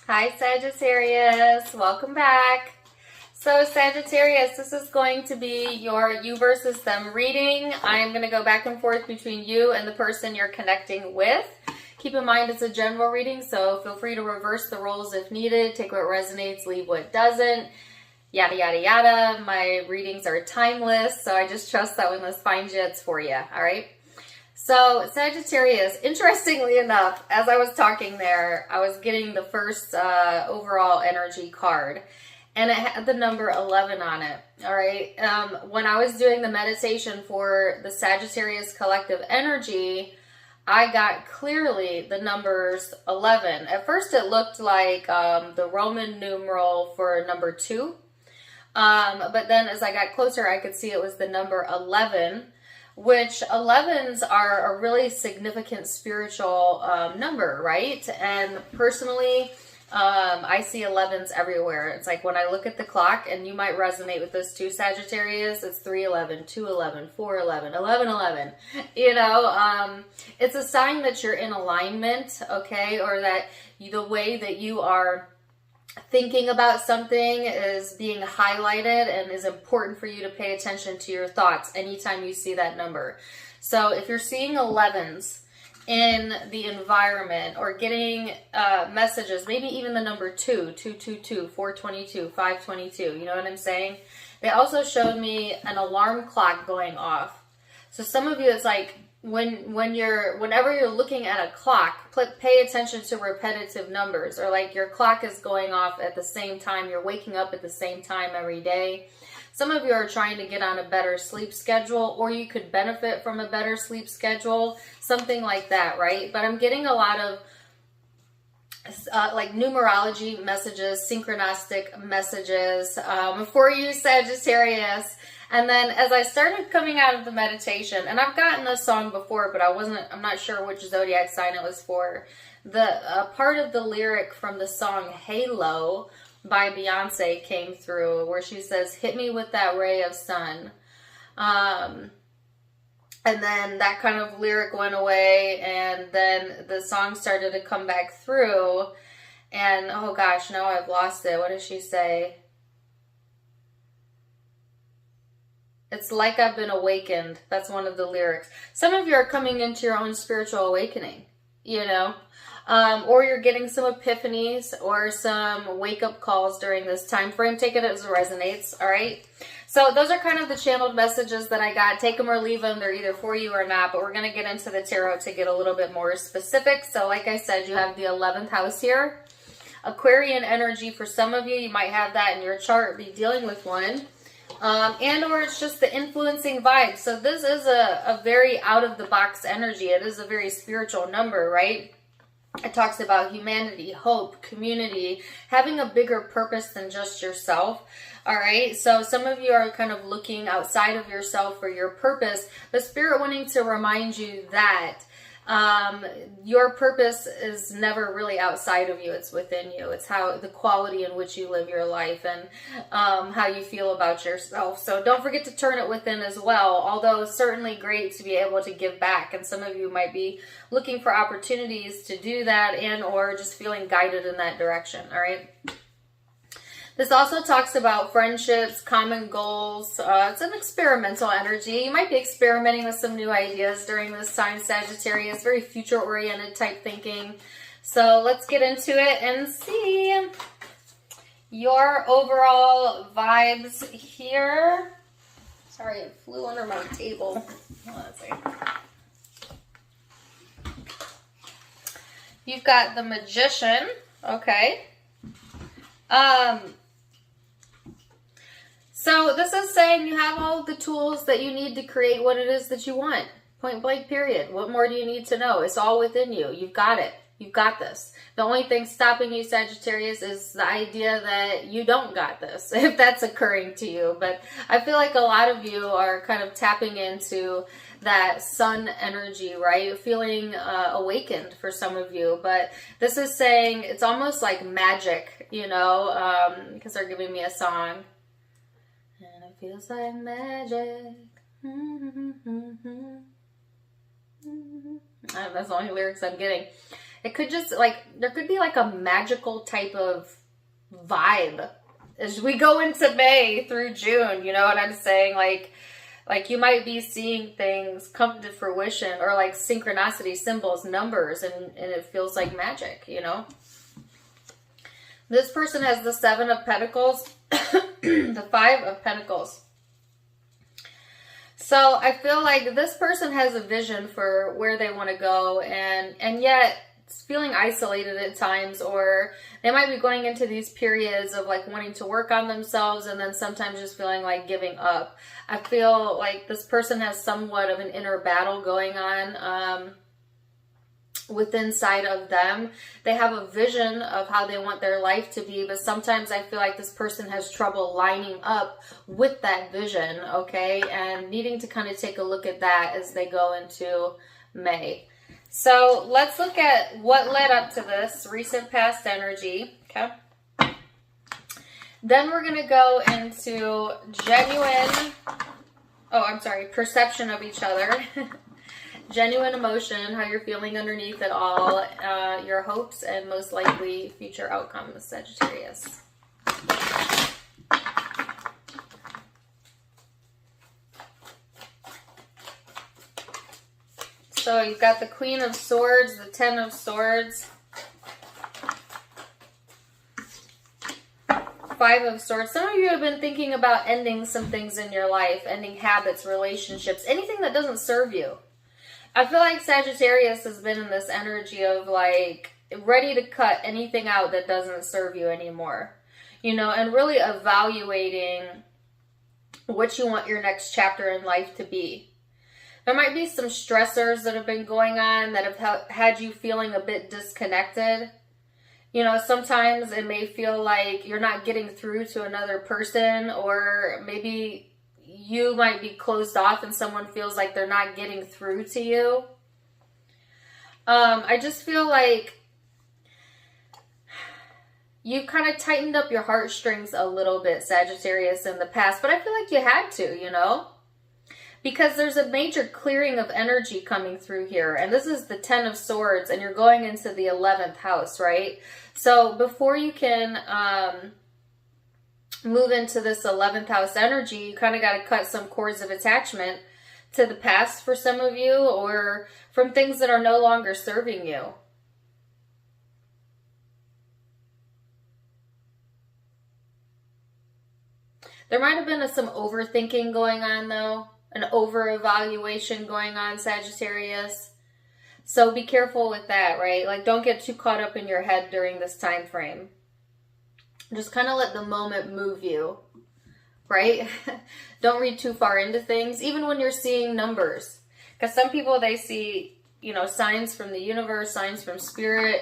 Hi Sagittarius, welcome back. So Sagittarius, this is going to be your you versus them reading. I'm going to go back and forth between you and the person you're connecting with. Keep in mind it's a general reading, so feel free to reverse the roles if needed. Take what resonates, leave what doesn't. Yada, yada, yada. My readings are timeless, so I just trust that when this finds you, it's for you, all right? So Sagittarius, interestingly enough, as I was talking there, I was getting the first overall energy card, and it had the number 11 on it, all right? When I was doing the meditation for the Sagittarius collective energy, I got clearly the numbers 11. At first it looked like the Roman numeral for number 2, but then as I got closer, I could see it was the number 11, which 11s are a really significant spiritual number, right? And personally, I see 11s everywhere. It's like when I look at the clock, and you might resonate with this too, Sagittarius, it's 311, 211, 411, 1111. You know, it's a sign that you're in alignment, okay? Or that the way that you are thinking about something is being highlighted and is important for you to pay attention to your thoughts anytime you see that number. So if you're seeing 11s in the environment or getting messages, maybe even the number 2, 222, 422, 522, you know what I'm saying? They also showed me an alarm clock going off. So some of you, it's like, whenever you're looking at a clock, pay attention to repetitive numbers, or like your clock is going off at the same time, you're waking up at the same time every day. Some of you are trying to get on a better sleep schedule, or you could benefit from a better sleep schedule, something like that, right? But I'm getting a lot of like numerology messages, synchronistic messages for you, Sagittarius. And then as I started coming out of the meditation, and I've gotten this song before, but I'm not sure which zodiac sign it was for. The part of the lyric from the song Halo by Beyonce came through, where she says, "Hit me with that ray of sun." And then that kind of lyric went away, and then the song started to come back through. And oh gosh, now I've lost it. What does she say? It's like I've been awakened. That's one of the lyrics. Some of you are coming into your own spiritual awakening, you know, or you're getting some epiphanies or some wake-up calls during this time frame. Take it as it resonates, all right? So those are kind of the channeled messages that I got. Take them or leave them. They're either for you or not, but we're going to get into the tarot to get a little bit more specific. So like I said, you have the 11th house here. Aquarian energy for some of you. You might have that in your chart, be dealing with one. And or it's just the influencing vibe. So this is a very out-of-the-box energy. It is a very spiritual number, right? It talks about humanity, hope, community, having a bigger purpose than just yourself. All right, so some of you are kind of looking outside of yourself for your purpose, but Spirit wanting to remind you that your purpose is never really outside of you. It's within you. It's how the quality in which you live your life and how you feel about yourself. So don't forget to turn it within as well, although it's certainly great to be able to give back, and some of you might be looking for opportunities to do that and or just feeling guided in that direction. All right. This also talks about friendships, common goals. It's an experimental energy. You might be experimenting with some new ideas during this time, Sagittarius. Very future-oriented type thinking. So let's get into it and see your overall vibes here. Sorry, it flew under my table. Let's see. You've got the Magician. Okay. So this is saying you have all the tools that you need to create what it is that you want. Point blank, period. What more do you need to know? It's all within you. You've got it. You've got this. The only thing stopping you, Sagittarius, is the idea that you don't got this, if that's occurring to you. But I feel like a lot of you are kind of tapping into that sun energy, right? Feeling awakened for some of you. But this is saying it's almost like magic, you know, because they're giving me a song. And it feels like magic. That's the only lyrics I'm getting. It could just like, there could be like a magical type of vibe as we go into May through June. You know what I'm saying? Like you might be seeing things come to fruition, or like synchronicity, symbols, numbers, and it feels like magic, you know? This person has the 7 of Pentacles, the 5 of Pentacles. So I feel like this person has a vision for where they want to go, and yet it's feeling isolated at times, or they might be going into these periods of like wanting to work on themselves, and then sometimes just feeling like giving up. I feel like this person has somewhat of an inner battle going on within inside of them. They have a vision of how they want their life to be, but sometimes I feel like this person has trouble lining up with that vision, okay? And needing to kind of take a look at that as they go into May. So let's look at what led up to this recent past energy, okay? Then we're going to go into perception of each other. Genuine emotion, how you're feeling underneath it all, your hopes, and most likely future outcomes, Sagittarius. So you've got the Queen of Swords, the 10 of Swords, 5 of Swords. Some of you have been thinking about ending some things in your life, ending habits, relationships, anything that doesn't serve you. I feel like Sagittarius has been in this energy of like ready to cut anything out that doesn't serve you anymore, you know, and really evaluating what you want your next chapter in life to be. There might be some stressors that have been going on that have had you feeling a bit disconnected. You know, sometimes it may feel like you're not getting through to another person, or maybe you might be closed off and someone feels like they're not getting through to you. I just feel like you kind of tightened up your heartstrings a little bit, Sagittarius, in the past, but I feel like you had to, you know? Because there's a major clearing of energy coming through here. And this is the 10 of Swords, and you're going into the 11th house, right? So before you can move into this 11th house energy, you kind of got to cut some cords of attachment to the past for some of you, or from things that are no longer serving you. There might have been some overthinking going on, though. An over-evaluation going on, Sagittarius. So be careful with that, right? Like, don't get too caught up in your head during this time frame. Just kind of let the moment move you, right? Don't read too far into things, even when you're seeing numbers. Because some people, they see, you know, signs from the universe, signs from spirit,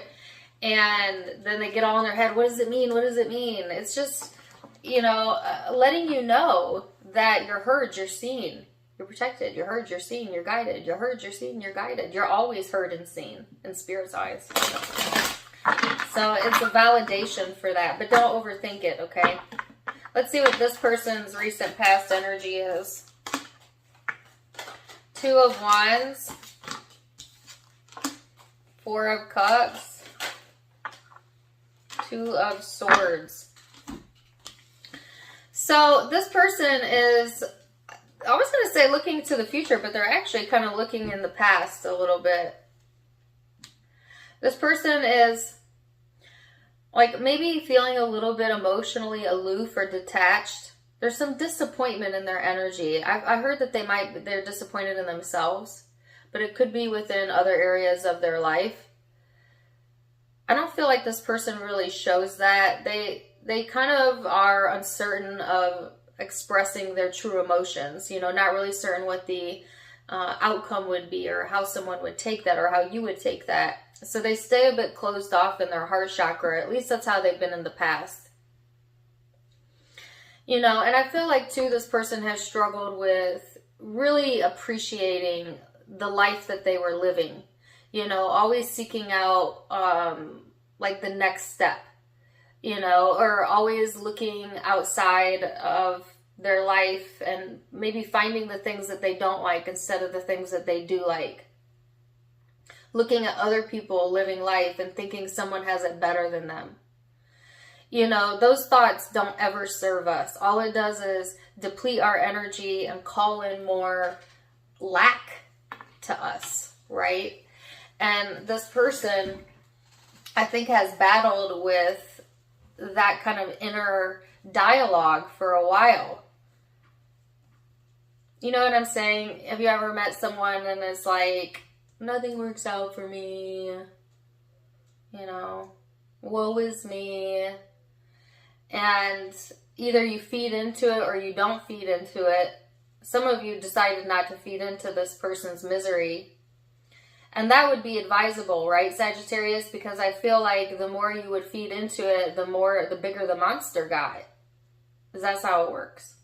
and then they get all in their head, what does it mean? What does it mean? It's just, you know, letting you know that you're heard, you're seen. You're protected, you're heard, you're seen, you're guided. You're heard, you're seen, you're guided. You're always heard and seen in Spirit's eyes. So it's a validation for that, but don't overthink it, okay? Let's see what this person's recent past energy is. 2 of Wands, 4 of Cups, 2 of Swords. So this person is, I was going to say looking to the future, but they're actually kind of looking in the past a little bit. This person is like maybe feeling a little bit emotionally aloof or detached. There's some disappointment in their energy. I heard that they're disappointed in themselves, but it could be within other areas of their life. I don't feel like this person really shows that. They kind of are uncertain of expressing their true emotions, you know, not really certain what the outcome would be, or how someone would take that, or how you would take that. So they stay a bit closed off in their heart chakra. At least that's how they've been in the past. You know, and I feel like too, this person has struggled with really appreciating the life that they were living, you know, always seeking out like the next step, you know, or always looking outside of their life and maybe finding the things that they don't like instead of the things that they do like. looking at other people living life and thinking someone has it better than them. You know, those thoughts don't ever serve us. All it does is deplete our energy and call in more lack to us, right? And this person, I think, has battled with that kind of inner dialogue for a while. You know what I'm saying? Have you ever met someone and it's like, nothing works out for me, you know, woe is me, and either you feed into it or you don't feed into it. Some of you decided not to feed into this person's misery, and that would be advisable, right, Sagittarius? Because I feel like the more you would feed into it, the bigger the monster got. Because that's how it works.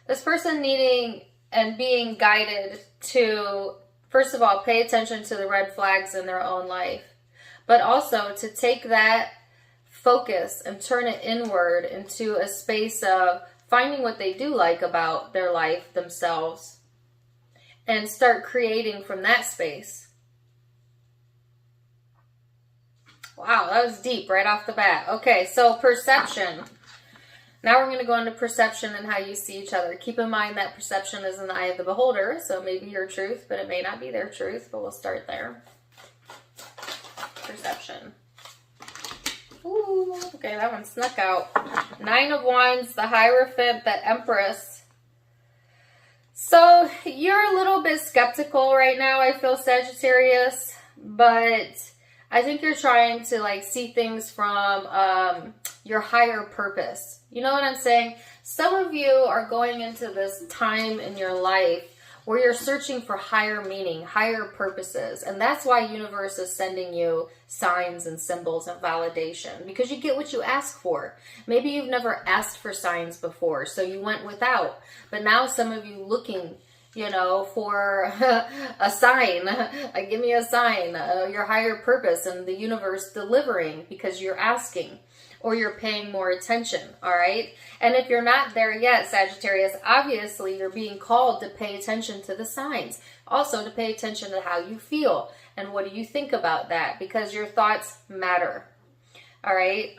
This person needing and being guided to, first of all, pay attention to the red flags in their own life, but also to take that focus and turn it inward into a space of finding what they do like about their life themselves and start creating from that space. Wow, that was deep right off the bat. Okay, so perception. Now we're going to go into perception and how you see each other. Keep in mind that perception is in the eye of the beholder, so maybe your truth, but it may not be their truth, but we'll start there. Perception. Ooh, okay, that one snuck out. 9 of Wands, the Hierophant, the Empress. So you're a little bit skeptical right now, I feel, Sagittarius, but I think you're trying to like see things from your higher purpose. You know what I'm saying? Some of you are going into this time in your life where you're searching for higher meaning, higher purposes. And that's why universe is sending you signs and symbols and validation, because you get what you ask for. Maybe you've never asked for signs before, so you went without. But now some of you looking, you know, for a sign, like give me a sign, your higher purpose, and the universe delivering because you're asking or you're paying more attention, all right? And if you're not there yet, Sagittarius, obviously you're being called to pay attention to the signs. Also to pay attention to how you feel and what do you think about that, because your thoughts matter, all right?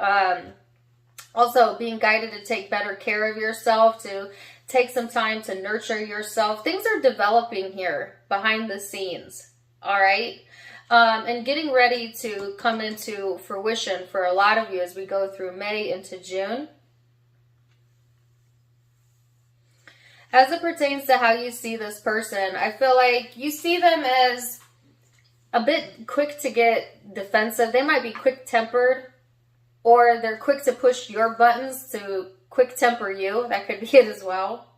Also being guided to take better care of yourself, to take some time to nurture yourself. Things are developing here behind the scenes, all right? And getting ready to come into fruition for a lot of you as we go through May into June. As it pertains to how you see this person, I feel like you see them as a bit quick to get defensive. They might be quick-tempered, or they're quick to push your buttons to quick-temper you. That could be it as well.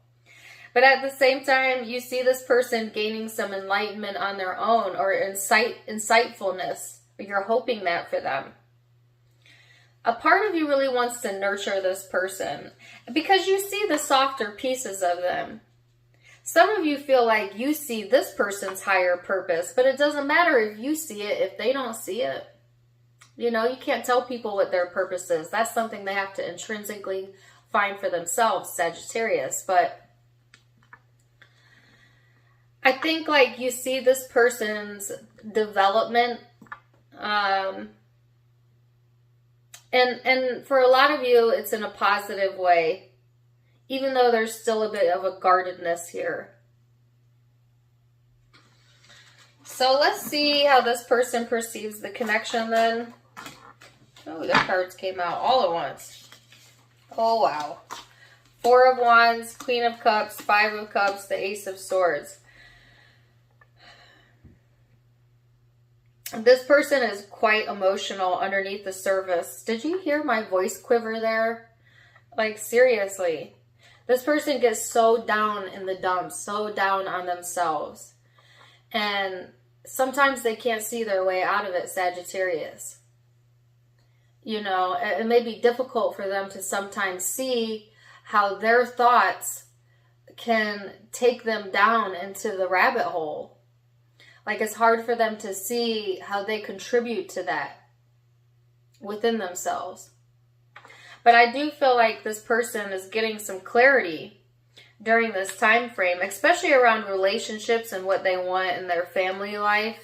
But at the same time, you see this person gaining some enlightenment on their own, or insightfulness. You're hoping that for them. A part of you really wants to nurture this person because you see the softer pieces of them. Some of you feel like you see this person's higher purpose, but it doesn't matter if you see it if they don't see it. You know, you can't tell people what their purpose is. That's something they have to intrinsically find for themselves, Sagittarius. But I think like you see this person's development, and for a lot of you, it's in a positive way, even though there's still a bit of a guardedness here. So let's see how this person perceives the connection then. Oh, the cards came out all at once. Oh, wow. 4 of Wands, Queen of Cups, 5 of Cups, the Ace of Swords. This person is quite emotional underneath the surface. Did you hear my voice quiver there? Like, seriously. This person gets so down in the dumps, so down on themselves. And sometimes they can't see their way out of it, Sagittarius. You know, it may be difficult for them to sometimes see how their thoughts can take them down into the rabbit hole. Like, it's hard for them to see how they contribute to that within themselves. But I do feel like this person is getting some clarity during this time frame, especially around relationships and what they want in their family life.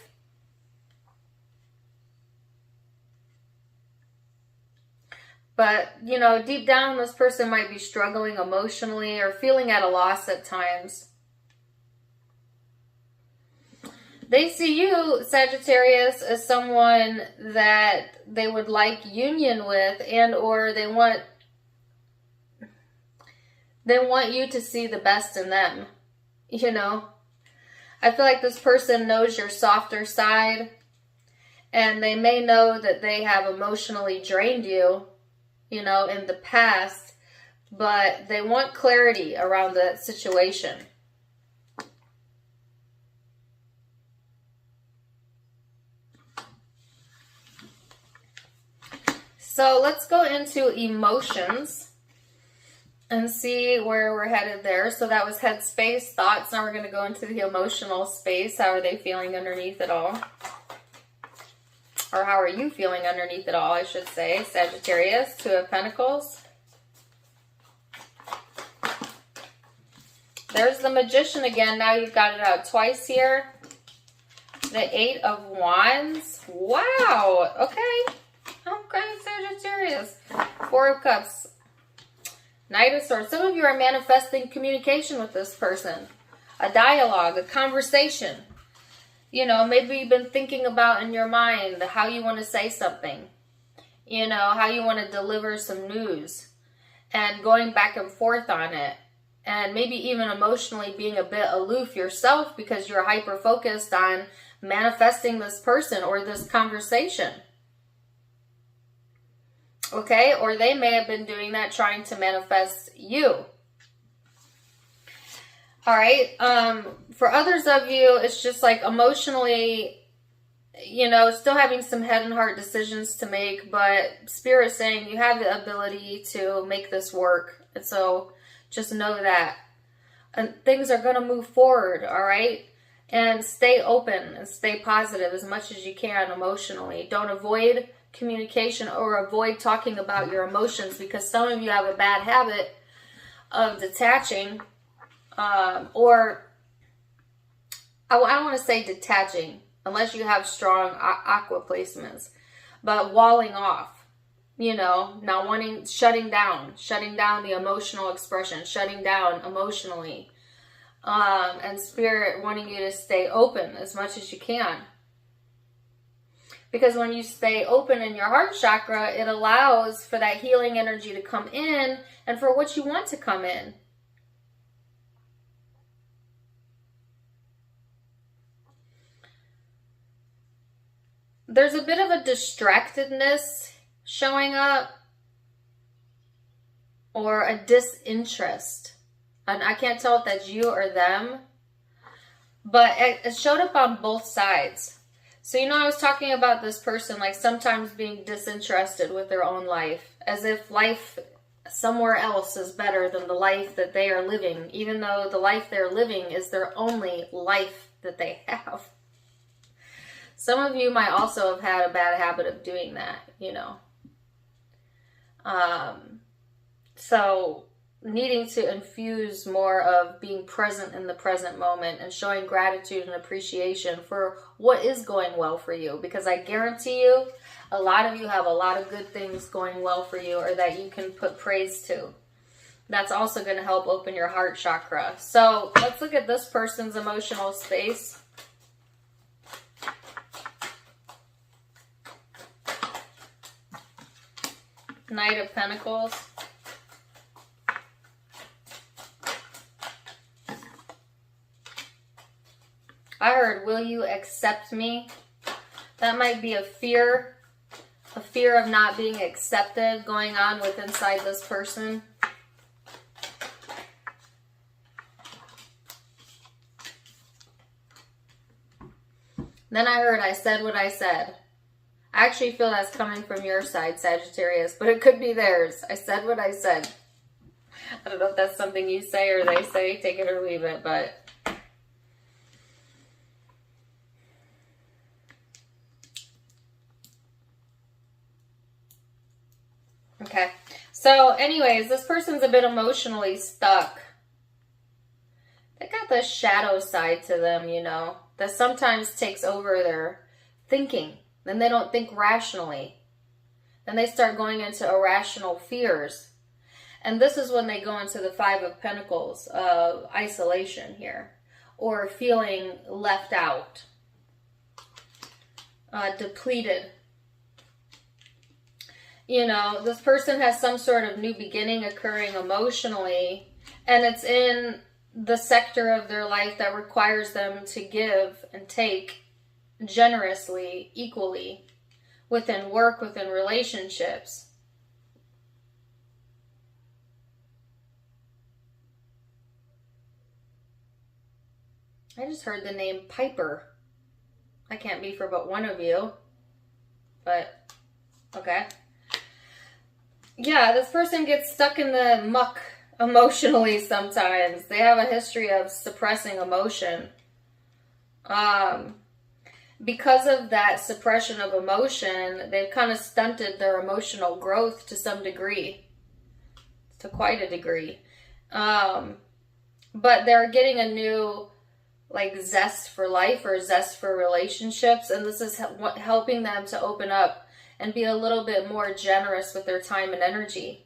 But, you know, deep down, this person might be struggling emotionally or feeling at a loss at times. They see you, Sagittarius, as someone that they would like union with, and or they want you to see the best in them, you know. I feel like this person knows your softer side, and they may know that they have emotionally drained you, you know, in the past, but they want clarity around that situation. So let's go into emotions and see where we're headed there. So that was headspace, thoughts. Now we're going to go into the emotional space. How are they feeling underneath it all? Or how are you feeling underneath it all, I should say. Sagittarius, Two of Pentacles. There's the Magician again. Now you've got it out twice here. The Eight of Wands. Wow. Okay. Okay, Sagittarius. Four of Cups. Knight of Swords. Some of you are manifesting communication with this person. A dialogue, a conversation. You know, maybe you've been thinking about in your mind how you want to say something. You know, how you want to deliver some news. And going back and forth on it. And maybe even emotionally being a bit aloof yourself because you're hyper-focused on manifesting this person or this conversation. Okay, or they may have been doing that, trying to manifest you. All right, for others of you, it's just like emotionally, you know, still having some head and heart decisions to make, but Spirit saying you have the ability to make this work. And so just know that. And things are going to move forward, all right? And stay open and stay positive as much as you can emotionally. Don't avoid communication or avoid talking about your emotions, because some of you have a bad habit of detaching, or I don't want to say detaching unless you have strong aqua placements, but walling off, you know, not wanting, shutting down the emotional expression, shutting down emotionally, and Spirit wanting you to stay open as much as you can. Because when you stay open in your heart chakra, it allows for that healing energy to come in and for what you want to come in. There's a bit of a distractedness showing up or a disinterest. And I can't tell if that's you or them, but it showed up on both sides. So, you know, I was talking about this person, like sometimes being disinterested with their own life, as if life somewhere else is better than the life that they are living, even though the life they're living is their only life that they have. Some of you might also have had a bad habit of doing that, you know. So needing to infuse more of being present in the present moment and showing gratitude and appreciation for what is going well for you. Because I guarantee you, a lot of you have a lot of good things going well for you, or that you can put praise to. That's also going to help open your heart chakra. So let's look at this person's emotional space. Knight of Pentacles. I heard, will you accept me? That might be a fear of not being accepted going on with inside this person. Then I heard, I said what I said. I actually feel that's coming from your side, Sagittarius, but it could be theirs. I said what I said. I don't know if that's something you say or they say, take it or leave it, but okay. So anyways, this person's a bit emotionally stuck. got the shadow side to them, you know, that sometimes takes over their thinking. Then they don't think rationally. Then they start going into irrational fears. And this is when they go into the Five of Pentacles of isolation here, or feeling left out, depleted. You know, this person has some sort of new beginning occurring emotionally, and it's in the sector of their life that requires them to give and take generously, equally, within work, within relationships. I just heard the name Piper. I can't be for but one of you, but okay. Yeah, this person gets stuck in the muck emotionally sometimes. They have a history of suppressing emotion. Because of that suppression of emotion, they've kind of stunted their emotional growth to some degree, to quite a degree. But they're getting a new, like, zest for life or zest for relationships, and this is helping them to open up and be a little bit more generous with their time and energy.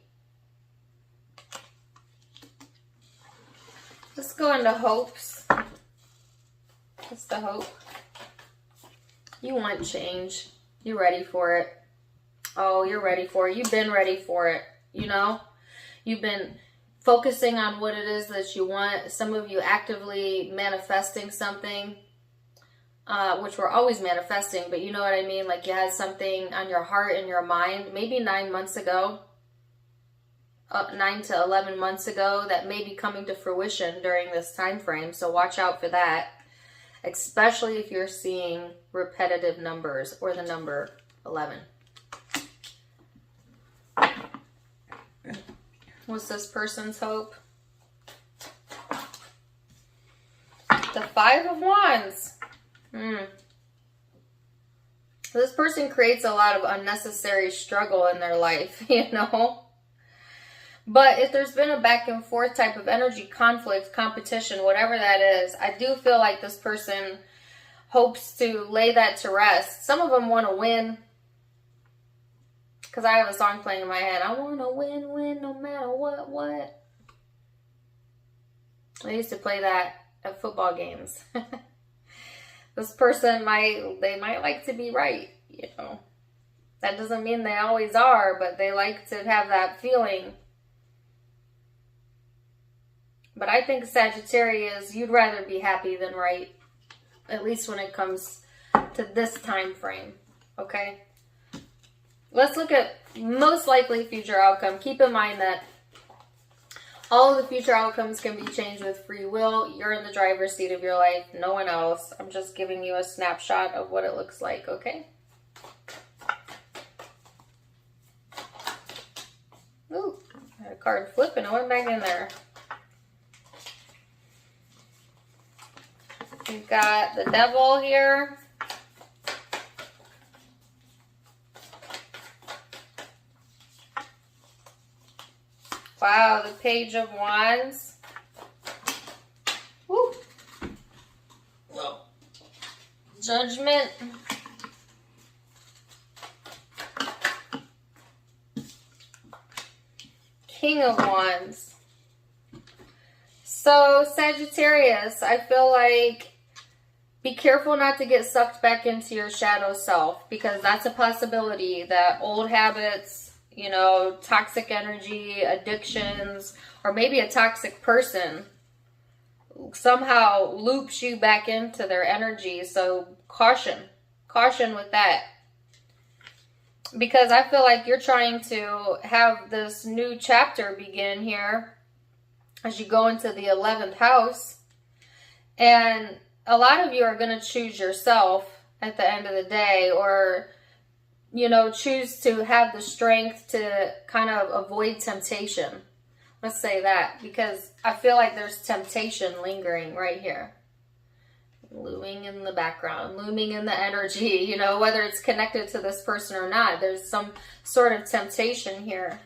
Let's go into hopes. What's the hope? You want change. You're ready for it. Oh, you're ready for it. You've been ready for it, you know? You've been focusing on what it is that you want. Some of you actively manifesting something, which we're always manifesting, but you know what I mean? Like you had something on your heart and your mind, maybe 9 months ago, 9 to 11 months ago, that may be coming to fruition during this time frame. So watch out for that, especially if you're seeing repetitive numbers or the number 11. What's this person's hope? The Five of Wands. This person creates a lot of unnecessary struggle in their life, you know? But if there's been a back and forth type of energy, conflict, competition, whatever that is, I do feel like this person hopes to lay that to rest. Some of them want to win. Because I have a song playing in my head. I want to win no matter what. I used to play that at football games. This person might like to be right, you know. That doesn't mean they always are, but they like to have that feeling. But I think Sagittarius, you'd rather be happy than right, at least when it comes to this time frame, okay? Let's look at most likely future outcome. Keep in mind that all of the future outcomes can be changed with free will. You're in the driver's seat of your life, no one else. I'm just giving you a snapshot of what it looks like, okay? Ooh, I had a card flip and it went back in there. We've got the Devil here. Wow, the Page of Wands. Woo. Whoa. Judgment. King of Wands. So, Sagittarius, I feel like be careful not to get sucked back into your shadow self, because that's a possibility that old habits, you know, toxic energy, addictions, or maybe a toxic person somehow loops you back into their energy. So caution with that. Because I feel like you're trying to have this new chapter begin here as you go into the 11th house. And a lot of you are going to choose yourself at the end of the day, or, you know, choose to have the strength to kind of avoid temptation. Let's say that, because I feel like there's temptation lingering right here. Looming in the background, looming in the energy, you know, whether it's connected to this person or not. There's some sort of temptation here.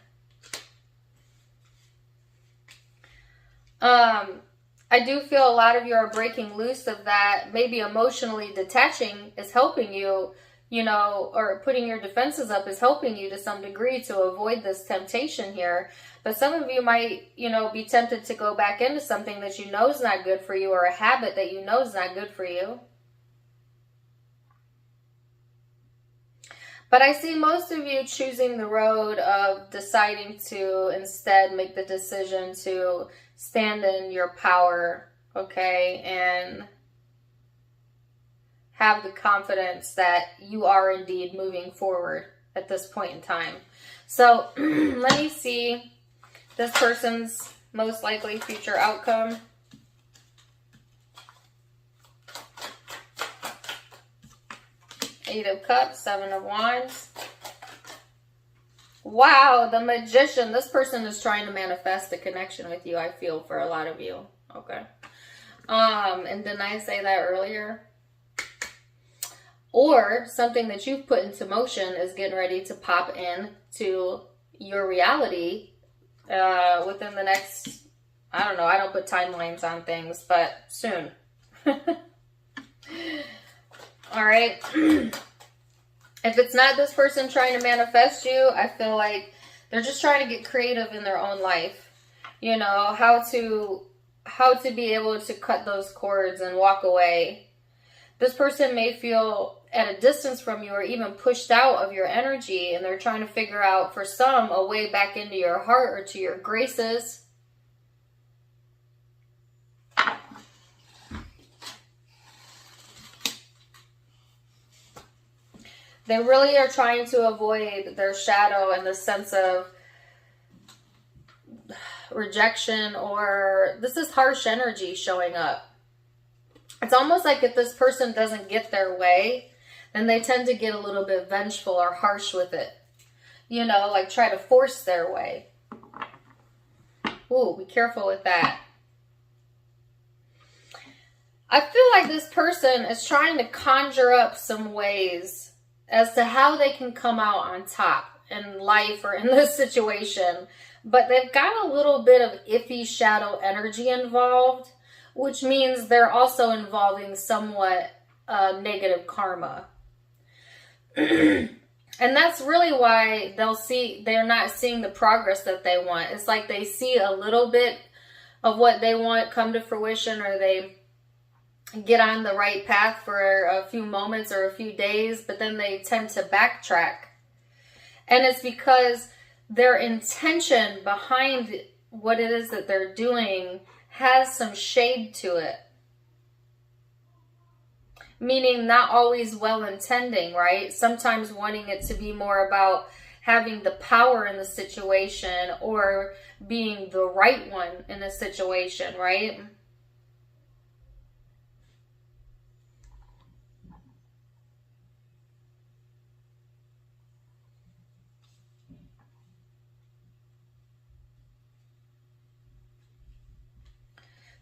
I do feel a lot of you are breaking loose of that. Maybe emotionally detaching is helping you, you know, or putting your defenses up is helping you to some degree to avoid this temptation here. But some of you might, you know, be tempted to go back into something that you know is not good for you, or a habit that you know is not good for you. But I see most of you choosing the road of deciding to instead make the decision to stand in your power, okay, and have the confidence that you are indeed moving forward at this point in time. So let me see this person's most likely future outcome. Eight of Cups, Seven of Wands. Wow, the Magician. This person is trying to manifest a connection with you, I feel, for a lot of you. Okay. And didn't I say that earlier? Or something that you've put into motion is getting ready to pop in to your reality within the next, I don't know, I don't put timelines on things, but soon. All right. If it's not this person trying to manifest you, I feel like they're just trying to get creative in their own life. You know, how to be able to cut those cords and walk away. This person may feel at a distance from you or even pushed out of your energy, and they're trying to figure out, for some, a way back into your heart or to your graces. They really are trying to avoid their shadow and the sense of rejection, or this is harsh energy showing up. It's almost like if this person doesn't get their way, then they tend to get a little bit vengeful or harsh with it. You know, like try to force their way. Ooh, be careful with that. I feel like this person is trying to conjure up some ways as to how they can come out on top in life or in this situation. But they've got a little bit of iffy shadow energy involved, which means they're also involving somewhat negative karma. And that's really why they're not seeing the progress that they want. It's like they see a little bit of what they want come to fruition, or they get on the right path for a few moments or a few days, but then they tend to backtrack. And it's because their intention behind what it is that they're doing has some shade to it. Meaning not always well-intending, right? Sometimes wanting it to be more about having the power in the situation or being the right one in the situation, right?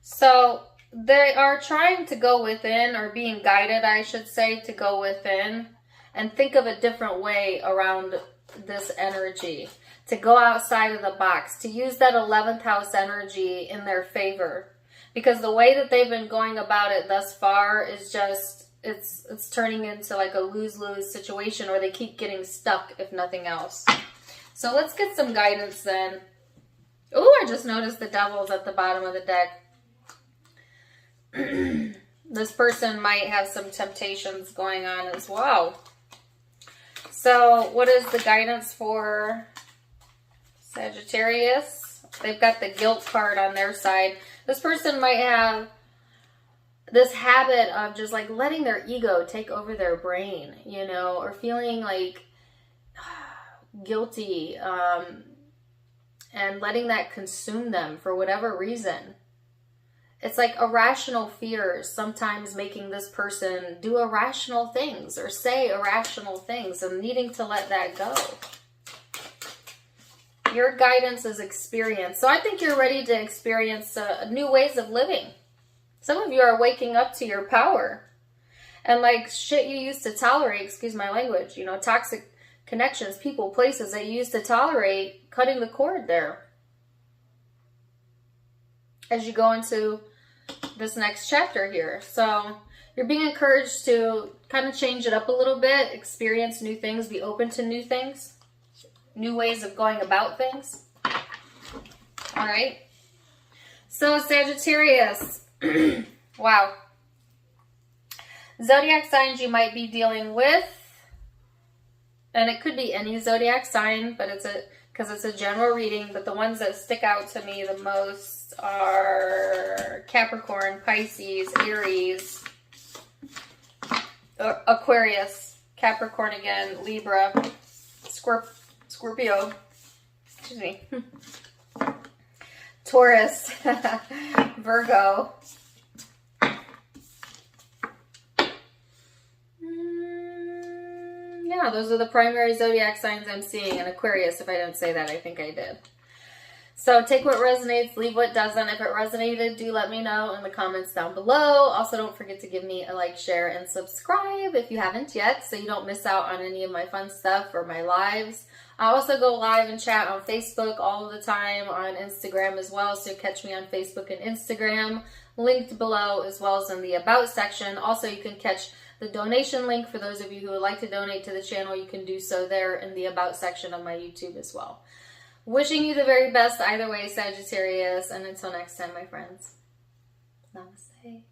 So they are trying to go within, or being guided, I should say, to go within and think of a different way around this energy, to go outside of the box, to use that 11th house energy in their favor. Because the way that they've been going about it thus far is just, it's turning into like a lose-lose situation, or they keep getting stuck, if nothing else. So let's get some guidance then. Ooh, I just noticed the Devil's at the bottom of the deck. This person might have some temptations going on as well. So what is the guidance for Sagittarius? They've got the guilt card on their side. This person might have this habit of just like letting their ego take over their brain, you know, or feeling like guilty, and letting that consume them for whatever reason. It's like irrational fears sometimes making this person do irrational things or say irrational things, and needing to let that go. Your guidance is experience. So I think you're ready to experience new ways of living. Some of you are waking up to your power. And like shit you used to tolerate, excuse my language, you know, toxic connections, people, places that you used to tolerate, cutting the cord there. As you go into this next chapter here. So you're being encouraged to kind of change it up a little bit, experience new things, be open to new things, new ways of going about things. All right. So Sagittarius, wow. Zodiac signs you might be dealing with, and it could be any zodiac sign, but because it's a general reading, but the ones that stick out to me the most are Capricorn, Pisces, Aries, Aquarius, Capricorn again, Libra, Scorpio, excuse me, Taurus, Virgo. Yeah, those are the primary zodiac signs I'm seeing. And Aquarius, if I didn't say that, I think I did. So take what resonates, leave what doesn't. If it resonated, do let me know in the comments down below. Also, don't forget to give me a like, share, and subscribe if you haven't yet, so you don't miss out on any of my fun stuff or my lives. I also go live and chat on Facebook all of the time, on Instagram as well, so catch me on Facebook and Instagram, linked below as well as in the About section. Also, you can catch the donation link for those of you who would like to donate to the channel. You can do so there in the About section of my YouTube as well. Wishing you the very best either way, Sagittarius, and until next time, my friends. Namaste.